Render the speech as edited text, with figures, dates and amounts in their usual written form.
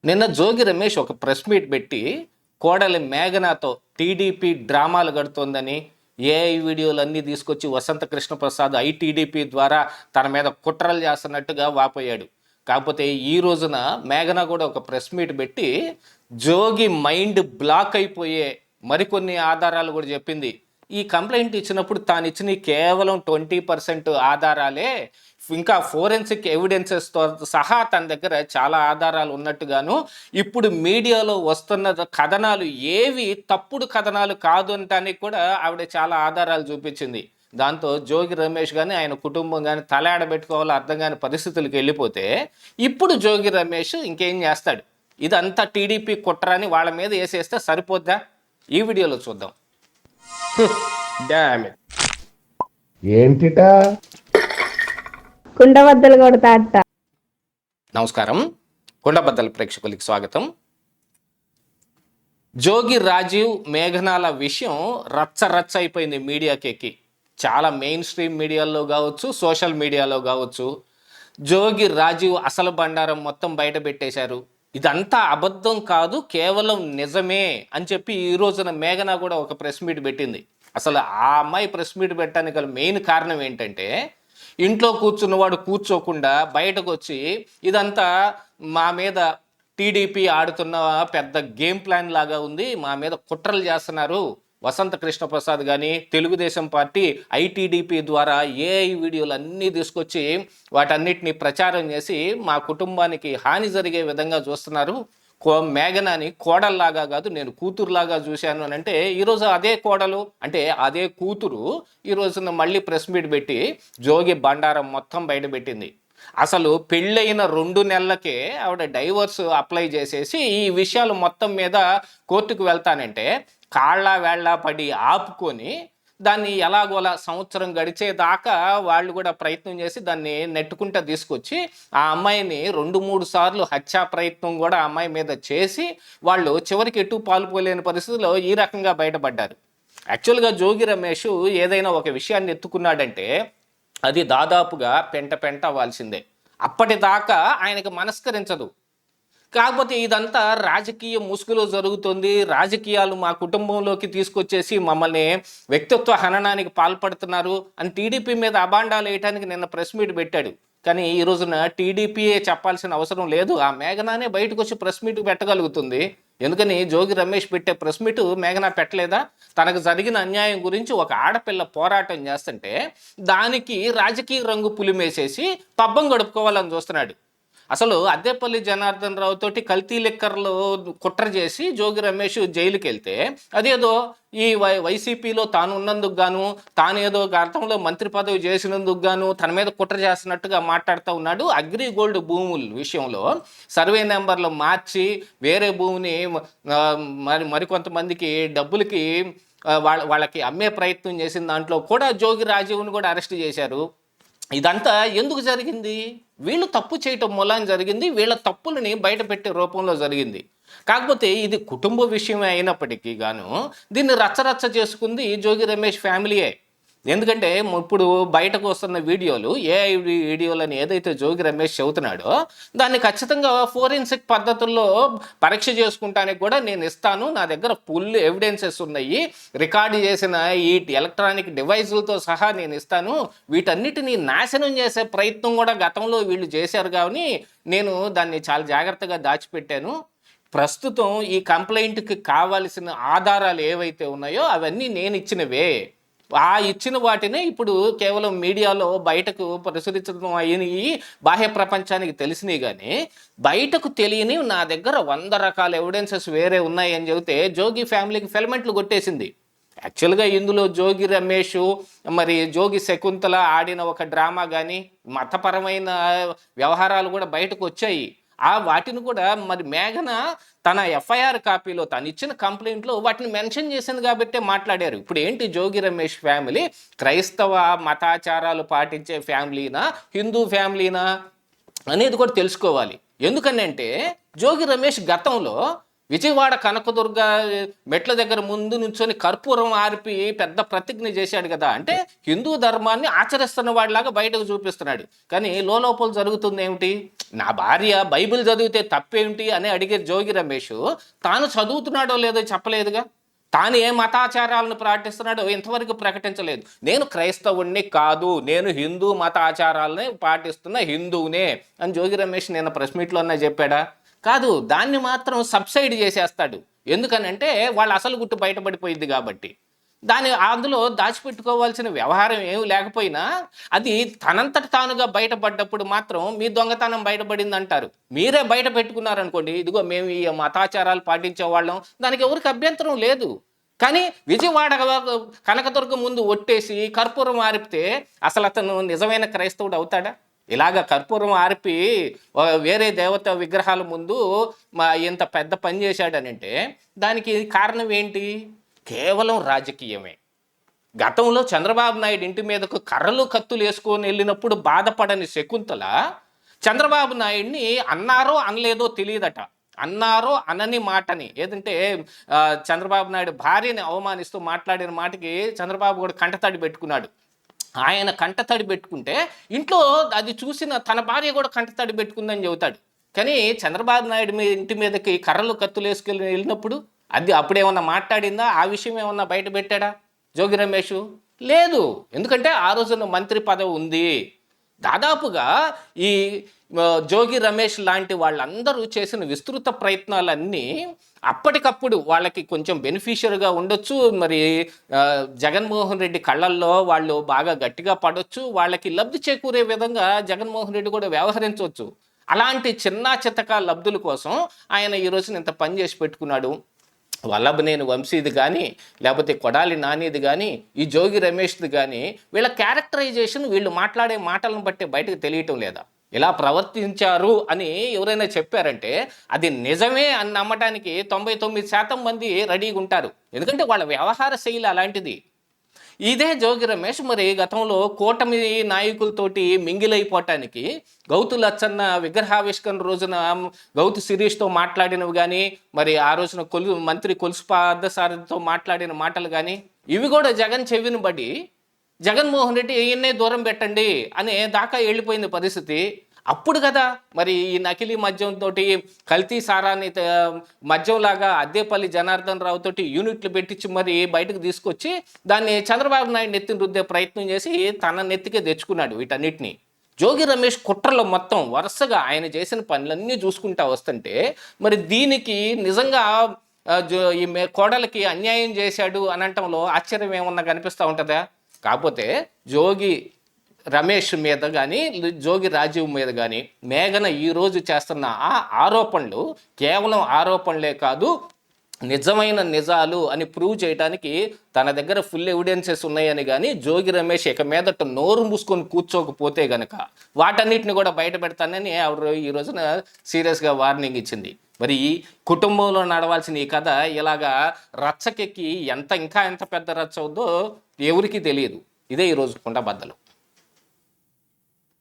నిన్న జోగి రమేష్ ఒక press meet పెట్టి కోడలి మేఘనాతో టీడీపీ డ్రామాలు గడుతోందని, ఏఐ వీడియోలు అన్నీ తీసుకొచ్చి వసంత కృష్ణప్రసాద్ ఐటీడీపీ ద్వారా తన మీద కుట్రలు చేస్తున్నట్టుగా వాపోయాడు. కాకపోతే ఈ రోజున మేఘన కూడా ఒక ప్రెస్ మీట్ పెట్టి జోగి మైండ్ బ్లాక్ అయిపోయే మరికొన్ని ఆధారాలు కూడా చెప్పింది. ఈ కంప్లైంట్ ఇచ్చినప్పుడు తాను ఇచ్చిన కేవలం 20% ఆధారాలే, ఇంకా ఫోరెన్సిక్ ఎవిడెన్సెస్తో సహా తన దగ్గర చాలా ఆధారాలు ఉన్నట్టుగాను, ఇప్పుడు మీడియాలో వస్తున్న కథనాలు ఏవి తప్పుడు కథనాలు కాదు అనటానికి కూడా ఆవిడ చాలా ఆధారాలు చూపించింది. దాంతో జోగి రమేష్ కానీ ఆయన కుటుంబం కానీ తలాడబెట్టుకోవాలో అర్థం కాని పరిస్థితులకు వెళ్ళిపోతే ఇప్పుడు జోగి రమేష్ ఇంకేం చేస్తాడు? ఇదంతా టీడీపీ కుట్ర అని వాళ్ళ మీద వేసేస్తే సరిపోద్దా? ఈ వీడియోలో చూద్దాం. ఏంటిటా కుండబద్దలు కొడతా అత్త. నమస్కారం, కుండబద్దల ప్రేక్షకులకి స్వాగతం. జోగి రాజీవ్ మేఘనాల విషయం రచ్చ అయిపోయింది మీడియాకి. చాలా మెయిన్ స్ట్రీమ్ మీడియాలో కావచ్చు, సోషల్ మీడియాలో కావచ్చు. జోగి రాజీవ్ అసలు బండారం మొత్తం బయట పెట్టేశారు. ఇదంతా అబద్ధం కాదు, కేవలం నిజమే అని చెప్పి ఈ రోజున మేఘన కూడా ఒక ప్రెస్ మీట్ పెట్టింది. అసలు ఆ అమ్మాయి ప్రెస్ మీట్ పెట్టడానికి గల మెయిన్ కారణం ఏంటంటే, ఇంట్లో కూర్చున్నవాడు కూర్చోకుండా బయటకు వచ్చి ఇదంతా మా మీద టీడీపీ ఆడుతున్న పెద్ద గేమ్ ప్లాన్ లాగా ఉంది, మా మీద కుట్రలు చేస్తున్నారు, వసంత కృష్ణప్రసాద్ కానీ తెలుగుదేశం పార్టీ ఐటీడీపీ ద్వారా ఏఐ వీడియోలు అన్నీ తీసుకొచ్చి వాటన్నిటిని ప్రచారం చేసి మా కుటుంబానికి హాని జరిగే విధంగా చూస్తున్నారు. మేఘనాని కోడల్లాగా కాదు, నేను కూతురులాగా చూశాను అని అంటే, ఈరోజు అదే కోడలు అంటే అదే కూతురు ఈ రోజున మళ్ళీ ప్రెస్ మీట్ పెట్టి జోగి బండారం మొత్తం బయట పెట్టింది. అసలు పెళ్ళైన 2 నెలలకే ఆవిడ డైవర్స్ అప్లై చేసేసి ఈ విషయాలు మొత్తం మీద కోర్టుకు వెళ్తానంటే కాళ్ళ వేళ్ళ పడి ఆపుకొని దాన్ని ఎలాగోలా సంవత్సరం గడిచేదాకా వాళ్ళు కూడా ప్రయత్నం చేసి దాన్ని నెట్టుకుంటూ తీసుకొచ్చి ఆ అమ్మాయిని 2-3 సార్లు హత్యా ప్రయత్నం కూడా ఆ అమ్మాయి మీద చేసి వాళ్ళు చివరికి ఎటు పాల్పోలేని పరిస్థితిలో ఈ రకంగా బయటపడ్డారు. యాక్చువల్గా జోగి రమేష్ ఏదైనా ఒక విషయాన్ని ఎత్తుకున్నాడంటే అది దాదాపుగా పెంట అవ్వాల్సిందే. అప్పటిదాకా ఆయనకు మనస్కరించదు. కాకపోతే ఇదంతా రాజకీయ ముసుగులో జరుగుతుంది, రాజకీయాలు మా కుటుంబంలోకి తీసుకొచ్చేసి మమ్మల్ని వ్యక్తిత్వ హననానికి పాల్పడుతున్నారు అని టీడీపీ మీద అబాండాలు వేయడానికి నిన్న ప్రెస్ మీట్ పెట్టాడు. కానీ ఈ రోజున టీడీపీయే చెప్పాల్సిన అవసరం లేదు, ఆ మేఘనానే బయటకు వచ్చి ప్రెస్ మీట్ పెట్టగలుగుతుంది. ఎందుకని జోగి రమేష్ పెట్టే ప్రెస్ మీట్ మేఘనా పెట్టలేదా? తనకు జరిగిన అన్యాయం గురించి ఒక ఆడపిల్ల పోరాటం చేస్తుంటే దానికి రాజకీయ రంగు పులిమేసేసి పబ్బం గడుపుకోవాలని చూస్తున్నాడు. అసలు అద్దేపల్లి జనార్దన్ రావు తోటి కల్తీ లెక్కర్లో కుట్ర చేసి జోగి రమేష్ జైలుకి వెళ్తే అదేదో ఈ వైసీపీలో తాను ఉన్నందుకు గాను, తాను ఏదో గతంలో మంత్రి పదవి చేసినందుకు గాను తన మీద కుట్ర చేస్తున్నట్టుగా మాట్లాడుతూ ఉన్నాడు. అగ్రిగోల్డ్ భూముల విషయంలో సర్వే నెంబర్లు మార్చి వేరే భూమిని మరికొంతమందికి డబ్బులకి వాళ్ళకి అమ్మే ప్రయత్నం చేసిన దాంట్లో కూడా జోగి రాజీవ్ని కూడా అరెస్ట్ చేశారు. ఇదంతా ఎందుకు జరిగింది? వీళ్ళు తప్పు చేయటం మూలాన జరిగింది, వీళ్ళ తప్పులని బయట పెట్టే రూపంలో జరిగింది. కాకపోతే ఇది కుటుంబ విషయమే అయినప్పటికీ గాను దీన్ని రచ్చరచ్చ చేసుకుంది జోగి రమేష్ ఫ్యామిలీయే. ఎందుకంటే ఇప్పుడు బయటకు వస్తున్న వీడియోలు ఏఐ వీడియోలని ఏదైతే జోగి రమేష్ చెబుతున్నాడో దాన్ని ఖచ్చితంగా ఫోరెన్సిక్ పద్ధతుల్లో పరీక్ష చేసుకుంటానికి కూడా నేను ఇస్తాను, నా దగ్గర ఫుల్ ఎవిడెన్సెస్ ఉన్నాయి, రికార్డు చేసిన ఈ ఎలక్ట్రానిక్ డివైజులతో సహా నేను ఇస్తాను, వీటన్నిటిని నాశనం చేసే ప్రయత్నం కూడా గతంలో వీళ్ళు చేశారు. కానీ నేను దాన్ని చాలా జాగ్రత్తగా దాచిపెట్టాను. ప్రస్తుతం ఈ కంప్లైంట్కి కావాల్సిన ఆధారాలు ఏవైతే ఉన్నాయో అవన్నీ నేను ఇచ్చినవే. ఆ ఇచ్చిన వాటినే ఇప్పుడు కేవలం మీడియాలో బయటకు ప్రచురించడం అయినవి, బాహ్య ప్రపంచానికి తెలిసినవి. కానీ బయటకు తెలియని నా దగ్గర 100 రకాల ఎవిడెన్సెస్ వేరే ఉన్నాయి అని చెబితే జోగి ఫ్యామిలీకి ఫిలమెంట్లు కొట్టేసింది. యాక్చువల్గా ఇందులో జోగి రమేష్ మరి జోగి శకుంతల ఆడిన ఒక డ్రామా కానీ మతపరమైన వ్యవహారాలు కూడా బయటకు వచ్చాయి. వాటిని కూడా మరి మేఘన తన ఎఫ్ఐఆర్ కాపీలో తను ఇచ్చిన కంప్లైంట్లో వాటిని మెన్షన్ చేసింది కాబట్టే మాట్లాడారు. ఇప్పుడు ఏంటి జోగి రమేష్ ఫ్యామిలీ క్రైస్తవ మతాచారాలు పాటించే ఫ్యామిలీనా, హిందూ ఫ్యామిలీనా అనేది కూడా తెలుసుకోవాలి. ఎందుకనంటే జోగి రమేష్ గతంలో విజయవాడ కనకదుర్గ మెట్ల దగ్గర ముందు నుంచొని కర్పూరం ఆర్పి పెద్ద ప్రతిజ్ఞ చేశాడు కదా. అంటే హిందూ ధర్మాన్ని ఆచరిస్తున్న వాడిలాగా బయటకు చూపిస్తున్నాడు. కానీ లోపల జరుగుతుంది ఏమిటి? నా భార్య బైబిల్ చదివితే తప్పేమిటి అని అడిగే జోగి రమేష్ తాను చదువుతున్నాడో లేదో చెప్పలేదుగా. తాను ఏ మతాచారాలను పాటిస్తున్నాడో ఇంతవరకు ప్రకటించలేదు. నేను క్రైస్తవుణ్ణి కాదు, నేను హిందూ మత ఆచారాలని పాటిస్తున్న హిందువునే అని జోగి రమేష్ నిన్న ప్రెస్ మీట్లోనే చెప్పాడా? కాదు. దాన్ని మాత్రం సబ్సైడ్ చేసేస్తాడు. ఎందుకనంటే వాళ్ళ అసలు గుట్టు బయటపడిపోయింది కాబట్టి. అందులో దాచిపెట్టుకోవాల్సిన వ్యవహారం ఏమి లేకపోయినా అది తనంతట తానుగా బయటపడ్డప్పుడు మాత్రం మీ దొంగతనం బయటపడింది అంటారు. మీరే బయట పెట్టుకున్నారనుకోండి, ఇదిగో మేము ఈ మతాచారాలు పాటించే వాళ్ళం, దానికి ఎవరికి అభ్యంతరం లేదు. కానీ విజయవాడ కనకదుర్గ ముందు ఒట్టేసి కర్పూరం ఆరిపితే అసలు అతను నిజమైన క్రైస్తవుడు అవుతాడా? ఇలాగ కర్పూరం ఆర్పి వేరే దేవత విగ్రహాల ముందు ఇంత పెద్ద పని చేశాడనంటే దానికి కారణం ఏంటి? కేవలం రాజకీయమే. గతంలో చంద్రబాబు నాయుడు ఇంటి మీదకు కర్రలు కత్తులు వేసుకొని వెళ్ళినప్పుడు బాధపడని శకుంతల చంద్రబాబు నాయుడిని అన్నారో అనలేదో తెలియదట. అన్నారో అనని మాటని ఏదంటే చంద్రబాబు నాయుడు భార్యని అవమానిస్తూ మాట్లాడిన మాటకి చంద్రబాబు కూడా కంటతడి పెట్టుకున్నాడు. ఆయన కంటతడి పెట్టుకుంటే ఇంట్లో అది చూసిన తన భార్య కూడా కంటతడి పెట్టుకుందని చెబుతాడు. కానీ చంద్రబాబు నాయుడు ఇంటి మీదకి కర్రలు కత్తులు వేసుకెళ్ళి వెళ్ళినప్పుడు అది అప్పుడేమన్నా మాట్లాడిందా? ఆ విషయం ఏమన్నా బయట పెట్టాడా జోగి రమేష్? లేదు. ఎందుకంటే ఆ రోజున మంత్రి పదవి ఉంది. దాదాపుగా ఈ జోగి రమేష్ లాంటి వాళ్ళందరూ చేసిన విస్తృత ప్రయత్నాలన్నీ అప్పటికప్పుడు వాళ్ళకి కొంచెం బెనిఫిషియర్గా ఉండొచ్చు. మరి జగన్మోహన్ రెడ్డి కళ్ళల్లో వాళ్ళు బాగా గట్టిగా పడవచ్చు. వాళ్ళకి లబ్ధి చేకూరే విధంగా జగన్మోహన్ రెడ్డి కూడా వ్యవహరించవచ్చు. అలాంటి చిన్న చితక లబ్ధుల కోసం ఆయన ఈ రోజున ఇంత పని చేసి పెట్టుకున్నాడు. వల్లభనేని వంశీది కానీ లేకపోతే కొడాలి నానిది కానీ ఈ జోగి రమేష్ది కానీ వీళ్ళ క్యారెక్టరైజేషన్ వీళ్ళు మాట్లాడే మాటలను బట్టి బయటకు తెలియటం లేదా? ఇలా ప్రవర్తించారు అని ఎవరైనా చెప్పారంటే అది నిజమే అని నమ్మటానికి 99% మంది రెడీగా ఉంటారు. ఎందుకంటే వాళ్ళ వ్యవహార శైలి అలాంటిది. ఇదే జోగి రమేష్ మరి గతంలో కూటమి నాయకులతోటి మింగిలైపోవటానికి గౌతు లచ్చన్న విగ్రహావిష్కరణ రోజున గౌతు శిరీష్తో మాట్లాడినవి కానీ మరి ఆ రోజున మంత్రి కొలుసు పార్థసారథితో మాట్లాడిన మాటలు కానీ ఇవి కూడా జగన్ చెవిని బడి జగన్మోహన్ రెడ్డి ఈయన్నే దూరం పెట్టండి అనే దాకా వెళ్ళిపోయింది పరిస్థితి. అప్పుడు కదా మరి ఈ నకిలీ మద్యంతో కల్తీ సారాన్ని మద్యంలాగా అద్దేపల్లి జనార్దన్ రావు తోటి యూనిట్లు పెట్టించి మరి బయటకు తీసుకొచ్చి దాన్ని చంద్రబాబు నాయుడు నెత్తిని రుద్దే ప్రయత్నం చేసి తన నెత్తికే తెచ్చుకున్నాడు వీటన్నిటిని. జోగి రమేష్ కుట్రలో మొత్తం వరుసగా ఆయన చేసిన పనులన్నీ చూసుకుంటా వస్తుంటే మరి దీనికి నిజంగా ఈ కోడలకి అన్యాయం చేశాడు అనటంలో ఆశ్చర్యం ఏమన్నా కనిపిస్తూ ఉంటుందా? కాకపోతే జోగి రమేష్ మీద కానీ జోగి రాజీవ్ మీద కానీ మేఘన ఈరోజు చేస్తున్న ఆ ఆరోపణలు కేవలం ఆరోపణలే కాదు, నిజమైన నిజాలు అని ప్రూవ్ చేయడానికి తన దగ్గర ఫుల్ ఎవిడెన్సెస్ ఉన్నాయని. కానీ జోగి రమేష్ ఇక మీదట నోరు మూసుకొని కూర్చోకపోతే గనక వాటన్నిటిని కూడా బయట పెడతానని ఎవరు ఈ రోజున సీరియస్గా వార్నింగ్ ఇచ్చింది. మరి కుటుంబంలో నడవాల్సిన ఈ కథ ఇలాగా రచ్చకెక్కి ఇంకా ఎంత పెద్ద రచ్చ అవుద్దో ఎవరికీ తెలియదు. ఇదే ఈరోజు కుండబద్దలు.